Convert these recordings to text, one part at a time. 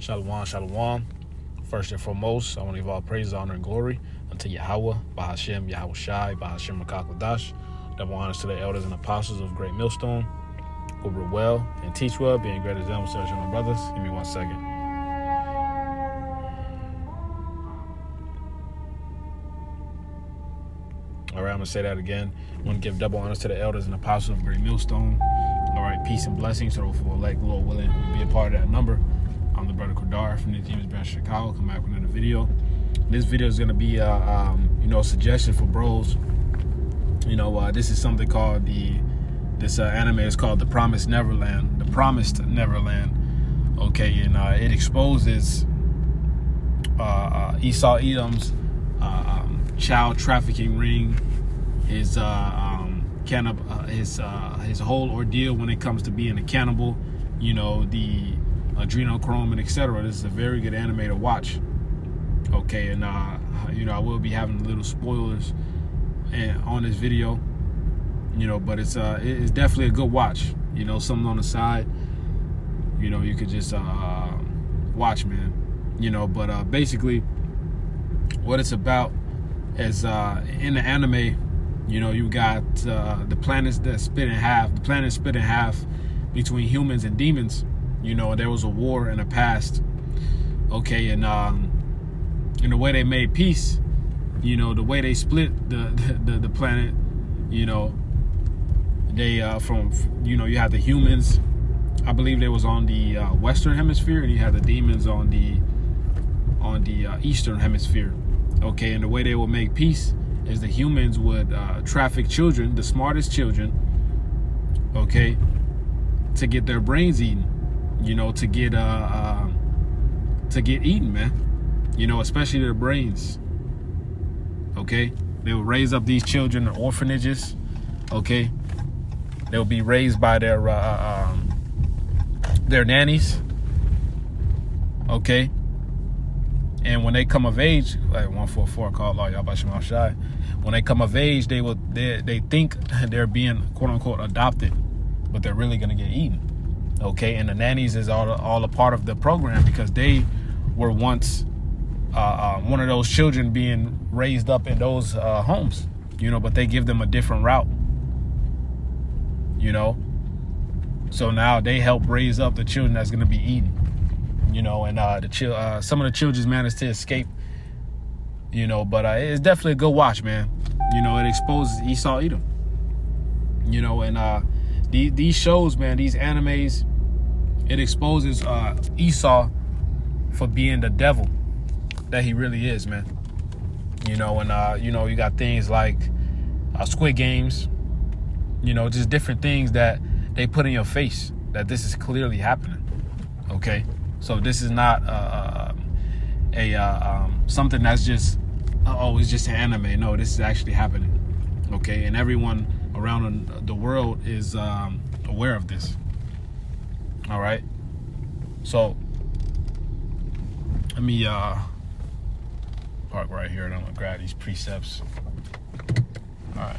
Shalom, shalom. First and foremost, I want to give all praise, honor, and glory unto Yahweh, Bahashem, Yahweh Shai, Bahashem Makakodash. Double honors to the elders and apostles of Great Millstone, who rule well and teach well, being great as them, such my brothers. Give me 1 second. All right, I'm going to say that again. I want to give double honors to the elders and apostles of Great Millstone. All right, peace and blessings to those who elect, Lord willing, will be a part of that number. I'm the brother Kodar from the James Branch, Chicago. Come back with another video. This video is going to be, a suggestion for bros. This is something called this anime is called The Promised Neverland. The Promised Neverland. Okay, and it exposes Esau Edom's child trafficking ring, his whole ordeal when it comes to being a cannibal. The adrenochrome and etc. This is a very good anime to watch. Okay, and I will be having little spoilers on this video. But it's definitely a good watch. Something on the side. You could just watch, man. But basically, what it's about is in the anime. You got the planets that split in half. The planet split in half between humans and demons. There was a war in the past. Okay, and the way they made peace, the way they split the planet, they you had the humans, I believe they was on the western hemisphere, and you had the demons on the eastern hemisphere. Okay, and the way they would make peace is the humans would traffic children, the smartest children, okay, to get their brains eaten. To get eaten, man. Especially their brains. Okay, they will raise up these children in orphanages. Okay, they'll be raised by their nannies. Okay, and when they come of age, like 144 called law, y'all Bashim Shy. When they come of age, they think they're being quote unquote adopted, but they're really gonna get eaten. Okay, and the nannies is all a part of the program because they were once one of those children being raised up in those homes, but they give them a different route, so now they help raise up the children that's going to be eaten, and some of the children managed to escape, but it's definitely a good watch, man. It exposes Esau Edom, and these shows, man, these animes, it exposes Esau for being the devil that he really is, man. You got things like Squid Games, just different things that they put in your face that this is clearly happening. Okay, so this is not something that's just it's just an anime. No, this is actually happening. Okay, and everyone around the world is aware of this. All right, so let me park right here, and I'm gonna grab these precepts. All right,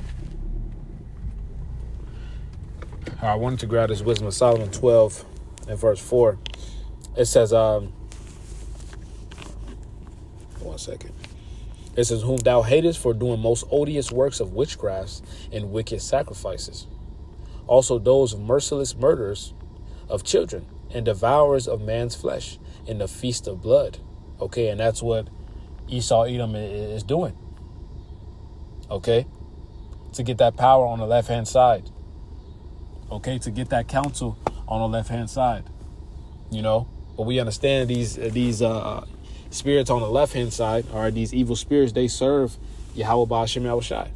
I wanted to grab this Wisdom of Solomon 12 and verse 4. It says, 1 second. It says, whom thou hatest for doing most odious works of witchcrafts and wicked sacrifices. Also those of merciless murderers of children and devourers of man's flesh in the feast of blood. Okay, and that's what Esau Edom is doing. Okay, to get that power on the left-hand side. Okay, to get that counsel on the left-hand side. But we understand these spirits on the left-hand side, all right, these evil spirits, they serve Yahweh Ba'ashem Yahweh Shai.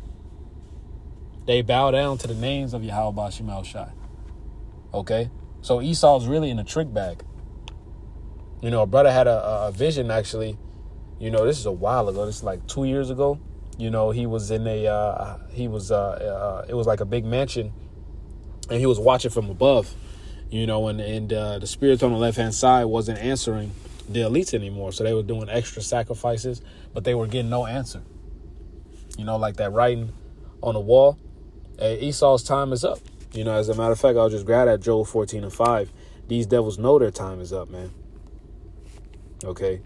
They bow down to the names of Yahweh Ba'ashem Yahweh Shai. Okay, so Esau's really in a trick bag. A brother had a vision, actually. This is a while ago. This is like 2 years ago. He was in it was like a big mansion, and he was watching from above, and the spirits on the left-hand side wasn't answering the elites anymore. So they were doing extra sacrifices, but they were getting no answer. Like that writing on the wall. Hey, Esau's time is up. As a matter of fact, I'll just grab that Job 14:5. These devils know their time is up, man. Okay.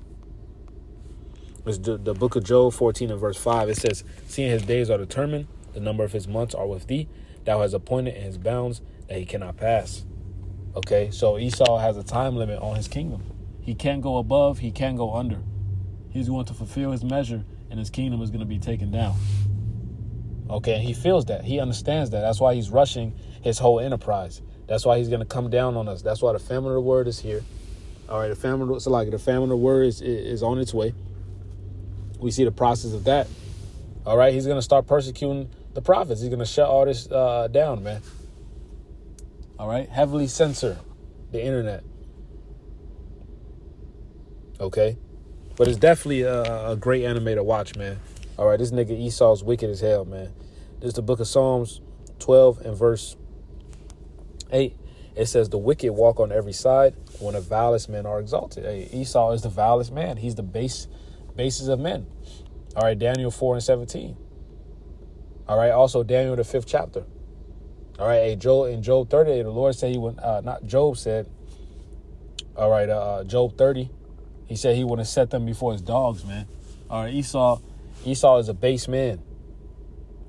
It's the book of Job 14 and verse 5. It says, seeing his days are determined, the number of his months are with thee. Thou hast appointed in his bounds that he cannot pass. Okay, so Esau has a time limit on his kingdom. He can't go above, he can't go under. He's going to fulfill his measure, and his kingdom is going to be taken down. Okay, and he feels that. He understands that. That's why he's rushing his whole enterprise. That's why he's going to come down on us. That's why the famine of the word is here. All right, the famine of the word is on its way. We see the process of that. All right, he's going to start persecuting the prophets. He's going to shut all this down, man. All right, heavily censor the internet. Okay, but it's definitely a great anime to watch, man. All right, this nigga Esau's wicked as hell, man. This is the book of Psalms 12 and verse 8. It says, the wicked walk on every side when the vilest men are exalted. Hey, Esau is the vilest man. He's the basis of men. All right, Daniel 4 and 17. All right, also Daniel, the 5th chapter. All right, hey, in Job 30, the Lord said he would, not Job said, all right, Job 30, he said he wouldn't set them before his dogs, man. All right, Esau is a base man.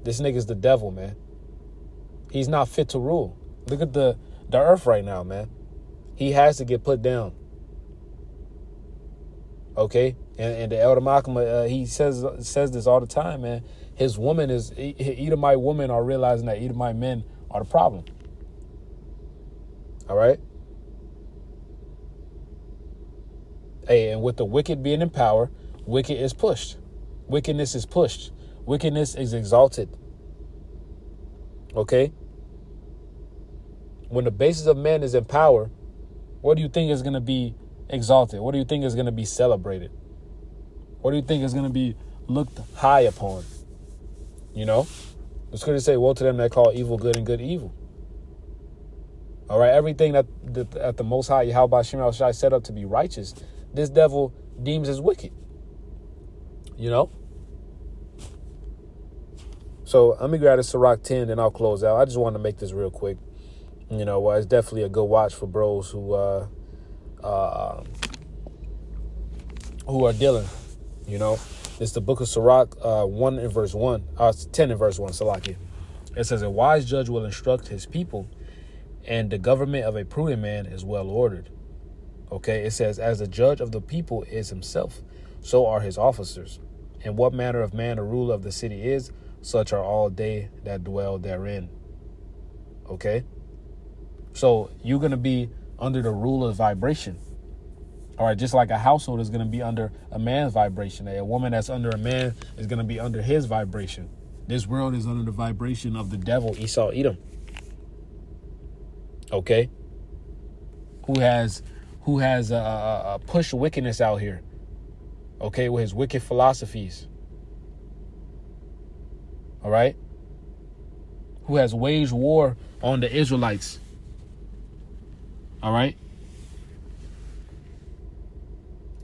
This nigga's the devil, man. He's not fit to rule. Look at the earth right now, man. He has to get put down. Okay? And the Elder Malcolm, he says this all the time, man. His Edomite women are realizing that Edomite men are the problem. All right? Hey, and with the wicked being in power, wicked is pushed. Wickedness is pushed. Wickedness is exalted. Okay? When the basis of men is in power, what do you think is going to be exalted? What do you think is going to be celebrated? What do you think is going to be looked high upon? You know? The scriptures say, woe to them that call evil good and good evil. All right? Everything that the Most High, Yahweh Shem Shai, set up to be righteous, this devil deems as wicked. You know? So let me grab the Sirach 10 and I'll close out. I just want to make this real quick. You know, it's definitely a good watch for bros who are dealing. You know, it's the book of Sirach 1 and verse 1, 10 and verse 1, Salakia. It says, a wise judge will instruct his people, and the government of a prudent man is well ordered. Okay, it says, as the judge of the people is himself, so are his officers. And what manner of man the ruler of the city is, such are all they that dwell therein. Okay? So you're going to be under the ruler's vibration. All right, just like a household is going to be under a man's vibration. A woman that's under a man is going to be under his vibration. This world is under the vibration of the devil, Esau, Edom. Okay? Who has pushed wickedness out here. Okay, with his wicked philosophies. All right? Who has waged war on the Israelites. All right?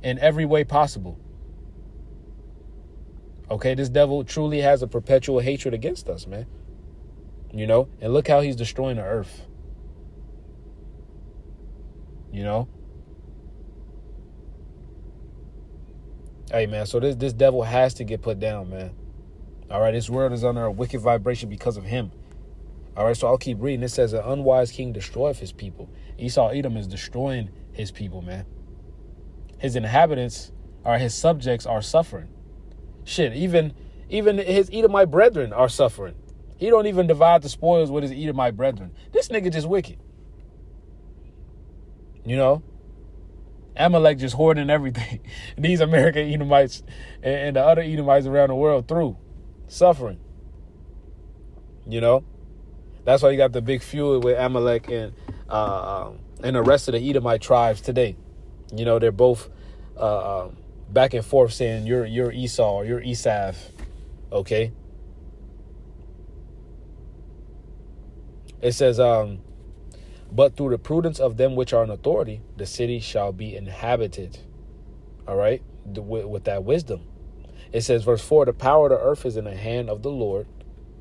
In every way possible. Okay, this devil truly has a perpetual hatred against us, man. You know? And look how he's destroying the earth. You know? Hey, man, so this devil has to get put down, man. All right, this world is under a wicked vibration because of him. All right, so I'll keep reading. It says, an unwise king destroyeth his people. Esau, Edom is destroying his people, man. His inhabitants, or his subjects, are suffering. Shit, even his Edomite brethren are suffering. He don't even divide the spoils with his Edomite brethren. This nigga just wicked. You know? Amalek just hoarding everything. These American Edomites and the other Edomites around the world through. Suffering. You know? That's why you got the big feud with Amalek and the rest of the Edomite tribes today. You know, they're both back and forth saying you're Esau or you're Esav. Okay? It says, but through the prudence of them which are in authority, the city shall be inhabited. All right? With that wisdom. It says, verse 4, the power of the earth is in the hand of the Lord.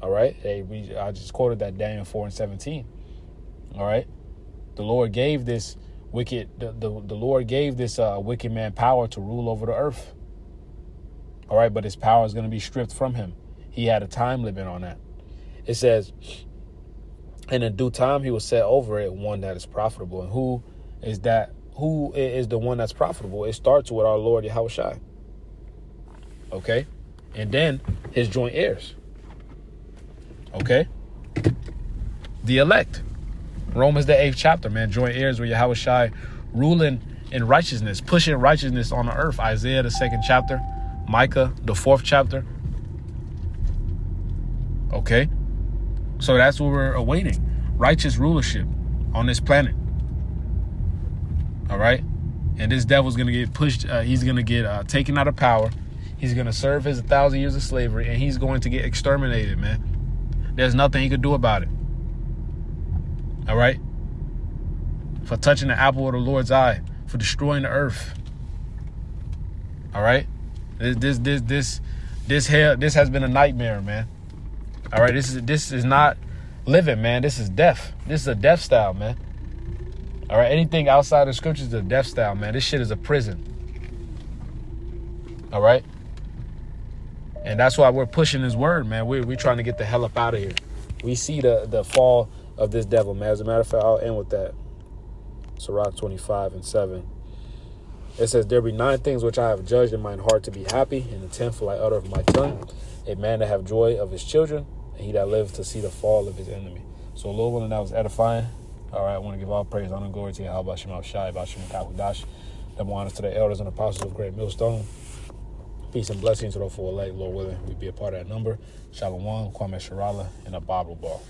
All right? I just quoted that Daniel 4 and 17. All right? The Lord gave this The Lord gave this wicked man power to rule over the earth. All right, but his power is going to be stripped from him. He had a time limit on that. It says, and in due time he will set over it one that is profitable. And who is that? Who is the one that's profitable? It starts with our Lord Yahushua. Okay, and then his joint heirs. Okay, the elect. Romans the 8th chapter, man. Joint heirs with Yahushua, ruling in righteousness, pushing righteousness on the earth. Isaiah the 2nd chapter, Micah the 4th chapter. Okay, so that's what we're awaiting: righteous rulership on this planet. All right, and this devil's gonna get pushed. He's gonna get taken out of power. He's gonna serve his 1,000 years of slavery, and he's going to get exterminated, man. There's nothing he could do about it. All right, for touching the apple of the Lord's eye, for destroying the earth. All right, this has been a nightmare, man. All right, this is not living, man. This is death. This is a death style, man. All right, anything outside of the scriptures is a death style, man. This shit is a prison. All right, and that's why we're pushing his word, man. We're trying to get the hell up out of here. We see the fall of this devil, man. As a matter of fact, I'll end with that. Sirach 25:7. It says, there be 9 things which I have judged in mine heart to be happy, and the 10th will I utter of my tongue. A man that have joy of his children, and he that liveth to see the fall of his enemy. So, Lord willing, that was edifying. All right, I want to give all praise, honor, and glory to Yahweh Shem Shai, Bashim Kahudash. Double honors to the elders and apostles of Great Millstone. Peace and blessings to those for elect, Lord willing, we be a part of that number. Shalom, Kwame Sharala, and a Bible ball.